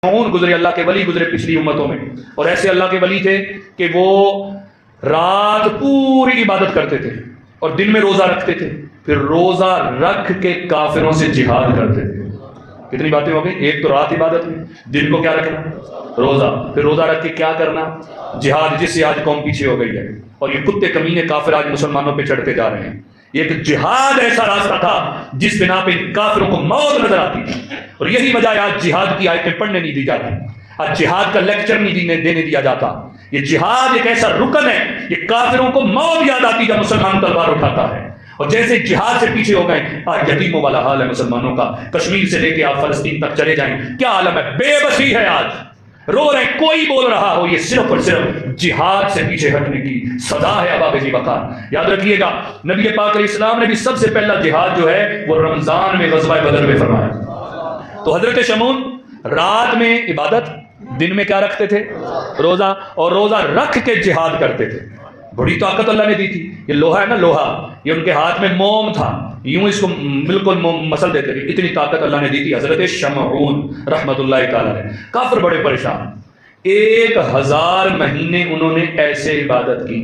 گزرے، اللہ کے ولی گزرے پچھلی امتوں میں، اور ایسے اللہ کے ولی تھے کہ وہ رات پوری عبادت کرتے تھے اور دن میں روزہ رکھتے تھے، پھر روزہ رکھ کے کافروں سے جہاد کرتے تھے۔ کتنی باتیں ہو گئی؟ ایک تو رات عبادت میں، دن کو کیا رکھنا؟ روزہ، پھر روزہ رکھ کے کیا کرنا؟ جہاد، جس سے آج قوم پیچھے ہو گئی ہے، اور یہ کتے کمینے کافر آج مسلمانوں پہ چڑھتے جا رہے ہیں۔ یہ ایک جہاد ایسا راستہ تھا جس بنا پہ کافروں کو موت نظر آتی تھی، اور یہی وجہ ہے آج جہاد کی آیتیں پڑھنے نہیں دی جاتی، آج جہاد کا لیکچر نہیں دینے دیا جاتا۔ یہ جہاد ایک ایسا رکن ہے، یہ کافروں کو موت یاد آتی جب مسلمان تلوار اٹھاتا ہے، اور جیسے جہاد سے پیچھے ہو گئے آج یتیموں والا حال ہے مسلمانوں کا۔ کشمیر سے لے کے آپ فلسطین تک چلے جائیں، کیا عالم ہے، بے بسی ہے، آج رو رہے ہیں، کوئی بول رہا ہو، یہ صرف اور صرف جہاد سے پیچھے ہٹنے کی سزا ہے۔ ابا بجی وقار یاد رکھیے گا، نبی پاک علیہ السلام نے بھی سب سے پہلا جہاد جو ہے وہ رمضان میں غزوہ بدر میں فرمایا۔ تو حضرت شمعون رات میں عبادت، دن میں کیا رکھتے تھے؟ روزہ، اور روزہ رکھ کے جہاد کرتے تھے۔ بڑی طاقت اللہ نے دی تھی۔ یہ لوہا ہے نا، لوہا، یہ ان کے ہاتھ میں موم تھا، یوں اس کو بالکل مسل دیتے تھے، اتنی طاقت اللہ نے دی تھی حضرت شمعون رحمت اللہ تعالی علیہ۔ کافر بڑے پریشان، 1000 مہینے انہوں نے ایسے عبادت کی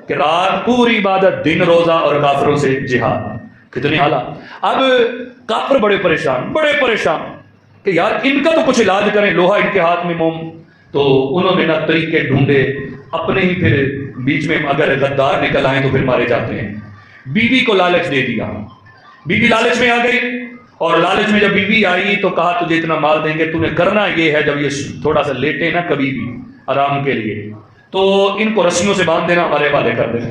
کہ رات پوری عبادت، دن روزہ، اور کافروں سے جہاد۔ کتنے حالات! اب کافر بڑے پریشان کہ یار ان کا تو کچھ علاج کریں، لوہا ان کے ہاتھ میں، موم۔ تو انہوں نے نہ طریقے ڈھونڈے اپنے ہی، پھر بیچ میں اگر غدار نکل آئیں تو پھر مارے جاتے ہیں۔ بیوی کو لالچ دے دیا، بیوی لالچ میں آ گئی، اور لالچ میں جب بیوی آئی تو کہا تجھے اتنا مال دیں گے، تمہیں کرنا یہ ہے جب یہ تھوڑا سا لیٹے نا کبھی بھی آرام کے لیے، تو ان کو رسیوں سے باندھ دینا، ہمارے والے کر دینا۔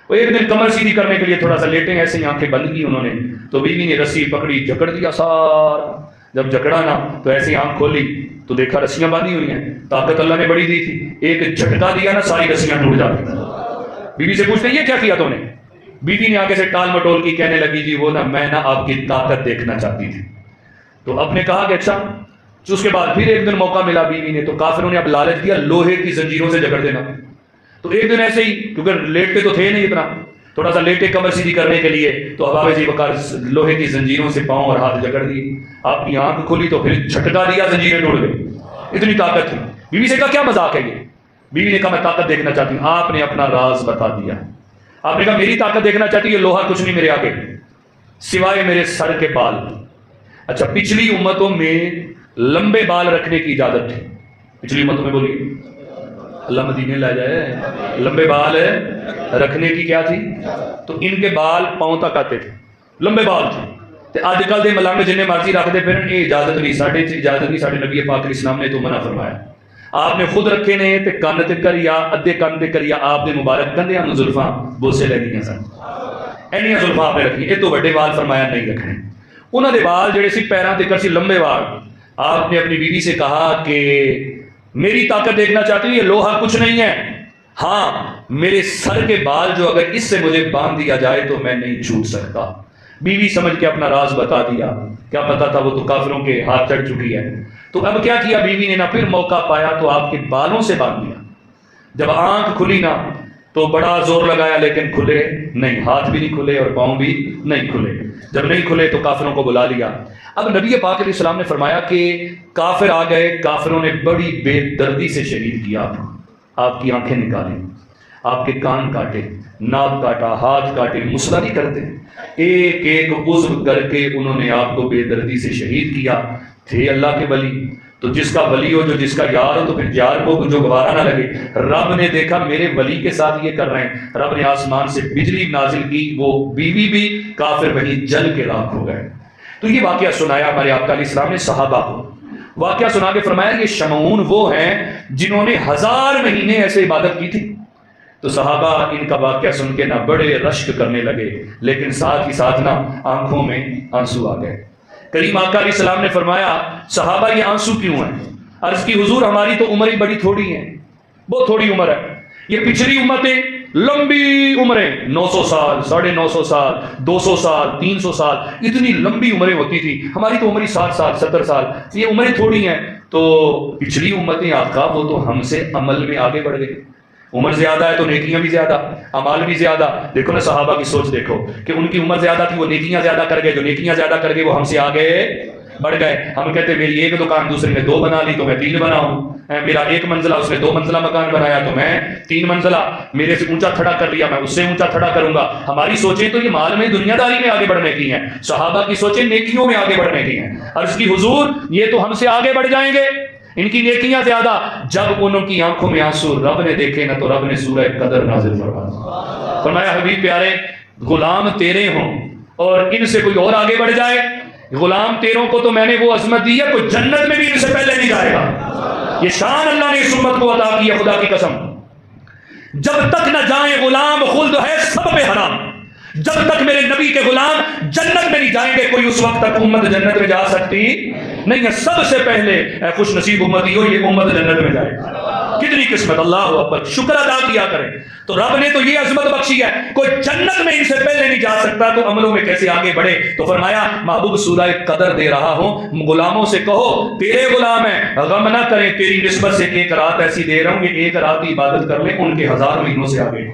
وہ ایک دن کمر سیدھی کرنے کے لیے تھوڑا سا لیٹے، ایسے ہی آنکھیں بند کی انہوں نے، تو بیوی نے رسی پکڑی، جکڑ دیا سارا۔ جب جکڑا نا تو ایسی آنکھ کھولی تو دیکھا رسیاں باندھی ہوئی ہیں، طاقت اللہ نے بڑی دی تھی، ایک جھٹکا دیا نا ساری رسیاں ٹوٹ جاتی۔ بیوی سے پوچھتے یہ کیا کیا تو نے؟ بیوی نے آگے سے ٹال مٹول کی، کہنے لگی جی وہ نا میں نا آپ کی طاقت دیکھنا چاہتی تھی۔ تو اب نے کہا کہ اچھا۔ اس کے بعد پھر ایک دن موقع ملا بیوی نے، تو کافروں نے اب لالچ دیا لوہے کی زنجیروں سے جکڑ دینا۔ تو ایک دن ایسے ہی، کیونکہ لیٹتے تو تھے نہیں اتنا، تھوڑا سا لیٹے کمر سیدھی کرنے کے لیے، تو حباب جی وقار لوہے کی زنجیروں سے پاؤں اور ہاتھ جکڑ دی۔ آپ کی آنکھ کھلی تو پھر جھٹکا دیا، زنجیریں ٹوٹ گئی، اتنی طاقت تھی۔ بیوی سے کہا کیا مذاق ہے یہ؟ بیوی نے کہا میں طاقت دیکھنا چاہتی ہوں۔ آپ نے اپنا راز بتا دیا، آپ نے کہا میری طاقت دیکھنا چاہتی ہے، یہ لوہا کچھ نہیں میرے آگے سوائے میرے سر کے بال۔ اچھا، پچھلی امتوں میں لمبے بال رکھنے کی اجازت تھی، پچھلی امتوں میں، بولیے اللہ مدینے لے جائے، لمبے بال رکھنے کی کیا تھی؟ تو ان کے بال پاؤں تک آتے تھے، لمبے بال تھے۔ اج کل دے ملانگ جنہیں مرضی رکھتے پھر، یہ اجازت نہیں، ساڈے نبی پاک علیہ السلام نے تو منع فرمایا۔ آپ نے خود رکھے نے تے کن تے کریا، ادھے کن تے کریا، آپ نے مبارک کندھیاں نوں زلفاں بوسے لگیاں سن، اینیاں زلفاں آپ نے رکھی، یہ تو بڑے بال فرمایا نہیں رکھنے۔ انہوں نے بال جڑے سی پیراں تے کر سی لمبے بال۔ آپ نے اپنی بیوی سے کہا کہ میری طاقت دیکھنا چاہتی ہوں، یہ لوہا کچھ نہیں ہے، ہاں میرے سر کے بال جو اگر اس سے مجھے باندھ دیا جائے تو میں نہیں چھوٹ سکتا۔ بیوی سمجھ کے اپنا راز بتا دیا، کیا پتا تھا وہ تو کافروں کے ہاتھ چڑھ چکی ہے۔ تو اب کیا کیا بیوی نے نا، پھر موقع پایا تو آپ کے بالوں سے باندھ دیا۔ جب آنکھ کھلی نا تو بڑا زور لگایا لیکن کھلے نہیں، ہاتھ بھی نہیں کھلے اور پاؤں بھی نہیں کھلے۔ جب نہیں کھلے تو کافروں کو بلا لیا۔ اب نبی پاک علیہ السلام نے فرمایا کہ کافر آ گئے، کافروں نے بڑی بے دردی سے شہید کیا، آپ کی آنکھیں نکالیں، آپ کے کان کاٹے، ناک کاٹا، ہاتھ کاٹے، مسئلہ نہیں کرتے، ایک ایک عضو کر کے انہوں نے آپ کو بے دردی سے شہید کیا۔ تھے اللہ کے ولی، تو جس کا ولی ہو، جو جس کا یار ہو، تو پھر یار کو جو گوارا نہ لگے۔ رب نے دیکھا میرے ولی کے ساتھ یہ کر رہے ہیں، رب نے آسمان سے بجلی نازل کی، وہ بیوی بھی، کافر وہیں جل کے راکھ ہو گئے۔ تو یہ واقعہ سنایا ہمارے آقا علیہ السلام نے صحابہ کو، واقعہ سنا کے فرمایا یہ شمعون وہ ہیں جنہوں نے 1000 مہینے ایسے عبادت کی تھی۔ تو صحابہ ان کا واقعہ سن کے نہ بڑے رشک کرنے لگے، لیکن ساتھ ہی ساتھ نہ آنکھوں میں آنسو آ گئے۔ کریم آقا علیہ السلام نے فرمایا صحابہ یہ آنسو کیوں ہیں؟ عرض کی حضور ہماری تو عمر ہی بڑی تھوڑی ہے، بہت تھوڑی عمر ہے، یہ پچھلی امتیں لمبی عمریں، 900 سال، 950 سال، 200 سال، 300 سال، اتنی لمبی عمریں ہوتی تھی، ہماری تو عمر ہی 60 سال، 70 سال، یہ عمریں تھوڑی ہیں۔ تو پچھلی امتیں آقا وہ تو ہم سے عمل میں آگے بڑھ گئی، عمر زیادہ ہے تو نیکیاں بھی زیادہ، اعمال بھی زیادہ۔ دیکھو نا صحابہ کی سوچ دیکھو کہ ان کی عمر زیادہ تھی، وہ نیکیاں زیادہ کر گئے، جو نیکیاں زیادہ کر گئے وہ ہم سے آگے بڑھ گئے. ہم کہتے میری ایک دکان دوسرے نے 2 بنا لی تو میں 3 بناؤں, میرا 1 منزلہ اس نے 2 منزلہ مکان بنایا تو میں 3 منزلہ, میرے سے اونچا کھڑا کر لیا میں اس سے اونچا کھڑا کروں گا. ہماری سوچیں تو یہ مال میں دنیا داری میں آگے بڑھنے کی ہیں, صحابہ کی سوچیں نیکیوں میں آگے بڑھنے کی ہیں. عرض کی حضور یہ تو ہم سے آگے بڑھ جائیں گے, ان کی نیکیاں زیادہ. جب ان کی آنکھوں میں آنسو رب نے دیکھے نا تو رب نے سورہ قدر نازل فرمایا. فرمایا حبیب پیارے غلام تیرے ہوں اور ان سے کوئی اور آگے بڑھ جائے, غلام تیروں کو تو میں نے وہ عظمت دی ہے کوئی جنت میں بھی ان سے پہلے نہیں جائے گا. یہ شان اللہ نے اس امت کو عطا کی ہے, خدا کی قسم. جب تک نہ جائیں غلام خلد ہے سب پہ حرام. جب تک میرے نبی کے غلام جنت میں نہیں جائیں گے کوئی اس وقت تک امت جنت میں جا سکتی نہیں ہے. سب سے پہلے اے خوش نصیب امتی ہو یہ امت جنت میں جائے. کتنی قسمت, اللہ اکبر, شکر ادا کیا کریں. تو رب نے تو یہ عظمت بخشی ہے, کوئی جنت میں ان سے پہلے نہیں جا سکتا تو عملوں میں کیسے آگے بڑھے. تو فرمایا محبوب سورہ قدر دے رہا ہوں, غلاموں سے کہو تیرے غلام ہیں غم نہ کریں, تیری نسبت سے 1 رات ایسی دے رہا ہوں کہ 1 رات کی عبادت کر لیں ان کے 1000 مہینوں سے آگے.